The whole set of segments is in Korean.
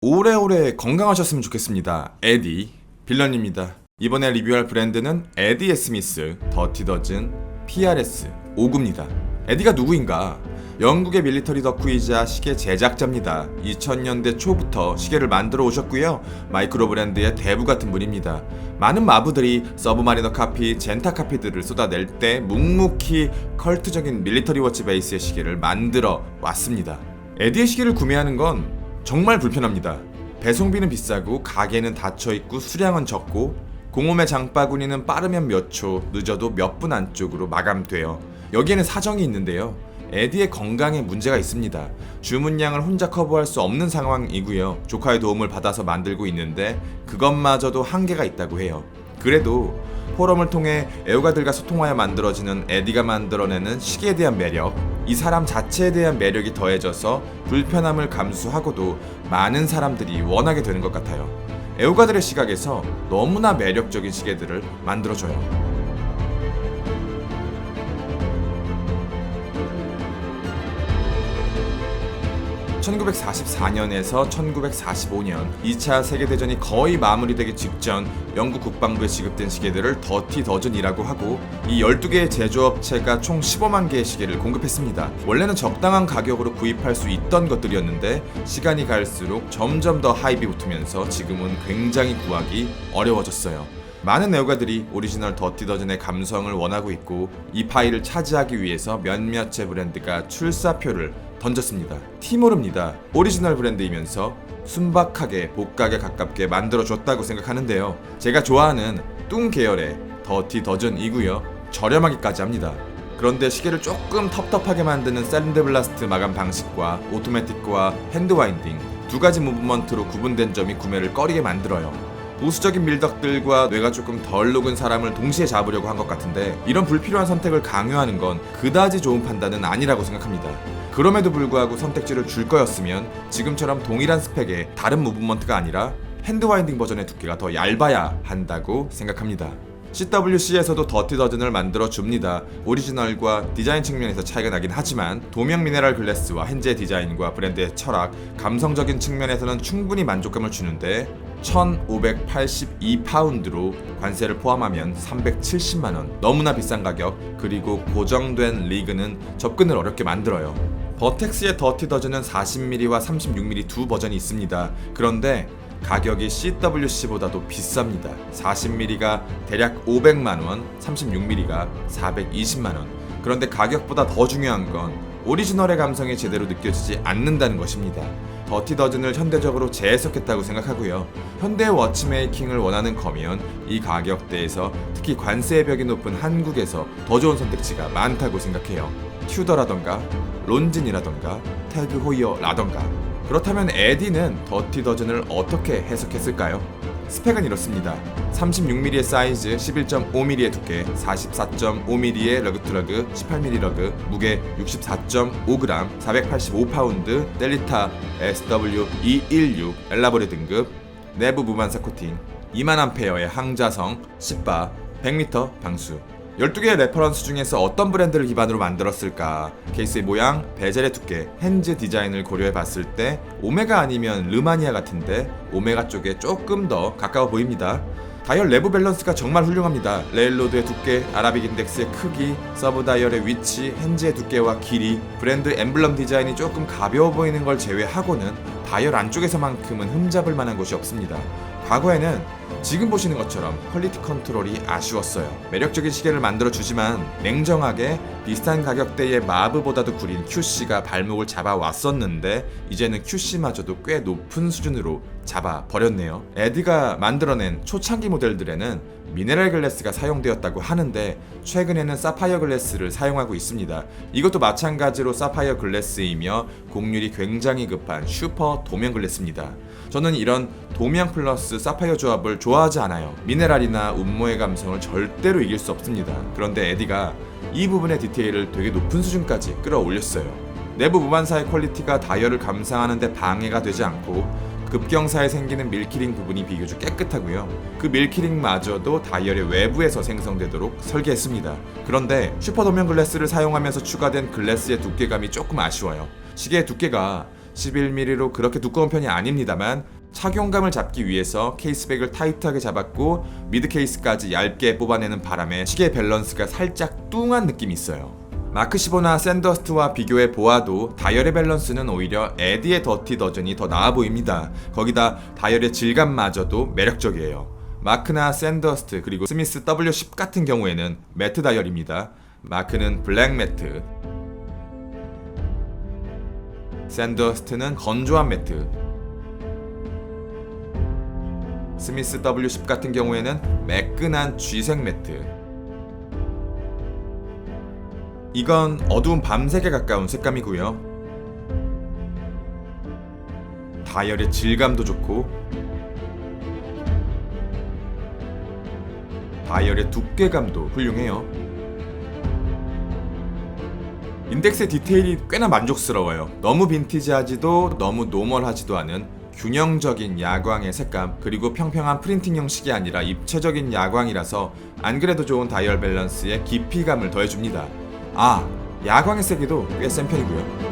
오래오래 건강하셨으면 좋겠습니다. 에디 빌런입니다. 이번에 리뷰할 브랜드는 에디 스미스 더티 더즌 PRS 5구입니다. 에디가 누구인가? 영국의 밀리터리 덕후이자 시계 제작자입니다. 2000년대 초부터 시계를 만들어 오셨고요. 마이크로 브랜드의 대부 같은 분입니다. 많은 마부들이 서브마리너 카피, 젠타 카피들을 쏟아낼 때 묵묵히 컬트적인 밀리터리 워치 베이스의 시계를 만들어 왔습니다. 에디의 시계를 구매하는 건 정말 불편합니다. 배송비는 비싸고 가게는 닫혀있고 수량은 적고 공홈의 장바구니는 빠르면 몇 초, 늦어도 몇 분 안쪽으로 마감돼요. 여기에는 사정이 있는데요. 에디의 건강에 문제가 있습니다. 주문량을 혼자 커버할 수 없는 상황이고요. 조카의 도움을 받아서 만들고 있는데 그것마저도 한계가 있다고 해요. 그래도 포럼을 통해 애호가들과 소통하여 만들어지는 에디가 만들어내는 시계에 대한 매력, 이 사람 자체에 대한 매력이 더해져서 불편함을 감수하고도 많은 사람들이 원하게 되는 것 같아요. 애호가들의 시각에서 너무나 매력적인 시계들을 만들어줘요. 1944년에서 1945년 2차 세계대전이 거의 마무리되기 직전 영국 국방부에 지급된 시계들을 더티 더즌이라고 하고, 이 12개의 제조업체가 총 15만 개의 시계를 공급했습니다. 원래는 적당한 가격으로 구입할 수 있던 것들이었는데 시간이 갈수록 점점 더 하입이 붙으면서 지금은 굉장히 구하기 어려워졌어요. 많은 애호가들이 오리지널 더티 더즌의 감성을 원하고 있고, 이 파일을 차지하기 위해서 몇몇의 브랜드가 출사표를 던졌습니다. 티모르입니다. 오리지널 브랜드이면서 순박하게 복각에 가깝게 만들어줬다고 생각하는데요. 제가 좋아하는 뚱 계열의 더티 더즌이고요. 저렴하기까지 합니다. 그런데 시계를 조금 텁텁하게 만드는 샌드블라스트 마감 방식과 오토매틱과 핸드 와인딩 두 가지 무브먼트로 구분된 점이 구매를 꺼리게 만들어요. 보수적인 밀덕들과 뇌가 조금 덜 녹은 사람을 동시에 잡으려고 한 것 같은데, 이런 불필요한 선택을 강요하는 건 그다지 좋은 판단은 아니라고 생각합니다. 그럼에도 불구하고 선택지를 줄 거였으면 지금처럼 동일한 스펙의 다른 무브먼트가 아니라 핸드 와인딩 버전의 두께가 더 얇아야 한다고 생각합니다. CWC에서도 더티 더즌을 만들어 줍니다. 오리지널과 디자인 측면에서 차이가 나긴 하지만 도명 미네랄 글래스와 현재 디자인과 브랜드의 철학, 감성적인 측면에서는 충분히 만족감을 주는데 1,582파운드로 관세를 포함하면 370만원, 너무나 비싼 가격, 그리고 고정된 리그는 접근을 어렵게 만들어요. 버텍스의 더티 더즌은 40mm와 36mm 두 버전이 있습니다. 그런데 가격이 CWC보다도 비쌉니다. 40mm가 대략 500만원, 36mm가 420만원. 그런데 가격보다 더 중요한 건 오리지널의 감성이 제대로 느껴지지 않는다는 것입니다. 더티 더즌을 현대적으로 재해석했다고 생각하고요. 현대 워치메이킹을 원하는 거면 이 가격대에서 특히 관세의 벽이 높은 한국에서 더 좋은 선택지가 많다고 생각해요. 튜더라던가 론진이라던가 태그 호이어라던가. 그렇다면 에디는 더티 더즌을 어떻게 해석했을까요? 스펙은 이렇습니다. 36mm의 사이즈, 11.5mm의 두께, 44.5mm의 러그트러그, 18mm 러그, 무게 64.5g, 485파운드, 델리타 SW216 엘라보레 등급, 내부 무반사 코팅, 2만암페어의 항자성, 10바, 100m 방수. 12개의 레퍼런스 중에서 어떤 브랜드를 기반으로 만들었을까? 케이스의 모양, 베젤의 두께, 핸즈 디자인을 고려해봤을 때 오메가 아니면 르마니아 같은데 오메가 쪽에 조금 더 가까워 보입니다. 다이얼 내부 밸런스가 정말 훌륭합니다. 레일로드의 두께, 아라빅 인덱스의 크기, 서브 다이얼의 위치, 핸즈의 두께와 길이, 브랜드 엠블럼 디자인이 조금 가벼워 보이는 걸 제외하고는 다이얼 안쪽에서만큼은 흠잡을 만한 곳이 없습니다. 과거에는 지금 보시는 것처럼 퀄리티 컨트롤이 아쉬웠어요. 매력적인 시계를 만들어주지만 냉정하게 비슷한 가격대의 마브보다도 구린 QC가 발목을 잡아왔었는데 이제는 QC마저도 꽤 높은 수준으로 잡아버렸네요. 에디가 만들어낸 초창기 모델들에는 미네랄 글래스가 사용되었다고 하는데 최근에는 사파이어 글래스를 사용하고 있습니다. 이것도 마찬가지로 사파이어 글래스이며 곡률이 굉장히 급한 슈퍼 도명 글래스입니다. 저는 이런 도명 플러스 사파이어 조합을 좋아하지 않아요. 미네랄이나 운모의 감성을 절대로 이길 수 없습니다. 그런데 에디가 이 부분의 디테일을 되게 높은 수준까지 끌어올렸어요. 내부 무반사의 퀄리티가 다이얼을 감상하는 데 방해가 되지 않고 급경사에 생기는 밀키링 부분이 비교적 깨끗하고요. 그 밀키링마저도 다이얼의 외부에서 생성되도록 설계했습니다. 그런데 슈퍼 도면 글래스를 사용하면서 추가된 글래스의 두께감이 조금 아쉬워요. 시계의 두께가 11mm로 그렇게 두꺼운 편이 아닙니다만 착용감을 잡기 위해서 케이스백을 타이트하게 잡았고 미드 케이스까지 얇게 뽑아내는 바람에 시계 밸런스가 살짝 뚱한 느낌이 있어요. 마크 15나 샌더스트와 비교해 보아도 다이얼의 밸런스는 오히려 에디의 더티 더전이 더 나아 보입니다. 거기다 다이얼의 질감마저도 매력적이에요. 마크나 샌더스트 그리고 스미스 W10 같은 경우에는 매트 다이얼입니다. 마크는 블랙 매트, 샌더스트는 건조한 매트, 스미스 W10 같은 경우에는 매끈한 쥐색 매트. 이건 어두운 밤색에 가까운 색감이고요. 다이얼의 질감도 좋고 다이얼의 두께감도 훌륭해요. 인덱스의 디테일이 꽤나 만족스러워요. 너무 빈티지하지도 너무 노멀하지도 않은 균형적인 야광의 색감, 그리고 평평한 프린팅 형식이 아니라 입체적인 야광이라서 안 그래도 좋은 다이얼 밸런스에 깊이감을 더해줍니다. 야광의 세기도 꽤 센 편이고요.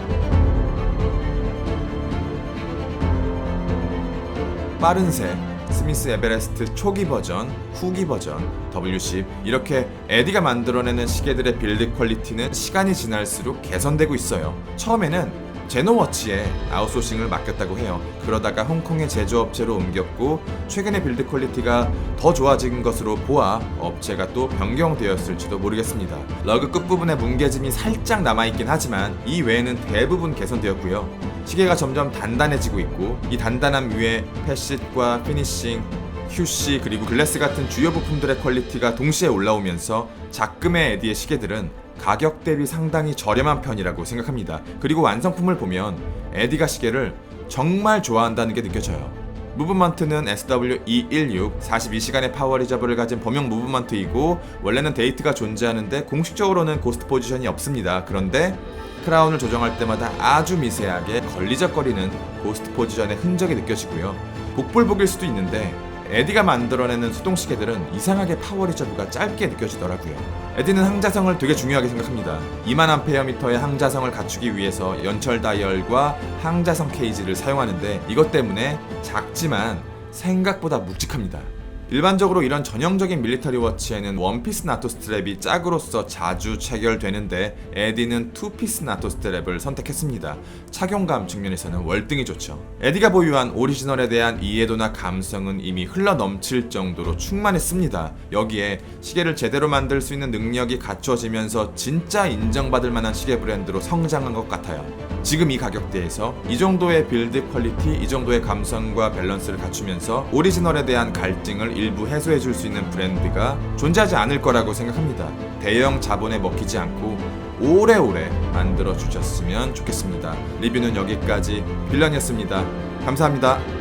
빠른 색, 스미스 에베레스트 초기 버전, 후기 버전, W10 이렇게 에디가 만들어내는 시계들의 빌드 퀄리티는 시간이 지날수록 개선되고 있어요. 처음에는 제노워치에 아웃소싱을 맡겼다고 해요. 그러다가 홍콩의 제조업체로 옮겼고 최근에 빌드 퀄리티가 더 좋아진 것으로 보아 업체가 또 변경되었을지도 모르겠습니다. 러그 끝부분에 뭉개짐이 살짝 남아있긴 하지만 이 외에는 대부분 개선되었고요. 시계가 점점 단단해지고 있고 이 단단함 위에 패킷과 피니싱, QC 그리고 글래스 같은 주요 부품들의 퀄리티가 동시에 올라오면서 작금의 에디의 시계들은 가격 대비 상당히 저렴한 편이라고 생각합니다. 그리고 완성품을 보면 에디가 시계를 정말 좋아한다는 게 느껴져요. 무브먼트는 SW216 42시간의 파워 리저브를 가진 범용 무브먼트이고 원래는 데이트가 존재하는데 공식적으로는 고스트 포지션이 없습니다. 그런데 크라운을 조정할 때마다 아주 미세하게 걸리적거리는 고스트 포지션의 흔적이 느껴지고요. 복불복일 수도 있는데 에디가 만들어내는 수동시계들은 이상하게 파워 리저브가 짧게 느껴지더라고요. 에디는 항자성을 되게 중요하게 생각합니다. 2000A의 항자성을 갖추기 위해서 연철 다이얼과 항자성 케이지를 사용하는데 이것 때문에 작지만 생각보다 묵직합니다. 일반적으로 이런 전형적인 밀리터리 워치에는 원피스 나토 스트랩이 짝으로서 자주 체결되는데 에디는 투피스 나토 스트랩을 선택했습니다. 착용감 측면에서는 월등히 좋죠. 에디가 보유한 오리지널에 대한 이해도나 감성은 이미 흘러넘칠 정도로 충만했습니다. 여기에 시계를 제대로 만들 수 있는 능력이 갖춰지면서 진짜 인정받을 만한 시계 브랜드로 성장한 것 같아요. 지금 이 가격대에서 이 정도의 빌드 퀄리티, 이 정도의 감성과 밸런스를 갖추면서 오리지널에 대한 갈증을 일부 해소해줄 수 있는 브랜드가 존재하지 않을 거라고 생각합니다. 대형 자본에 먹히지 않고 오래오래 만들어 주셨으면 좋겠습니다. 리뷰는 여기까지. 빌런이었습니다. 감사합니다.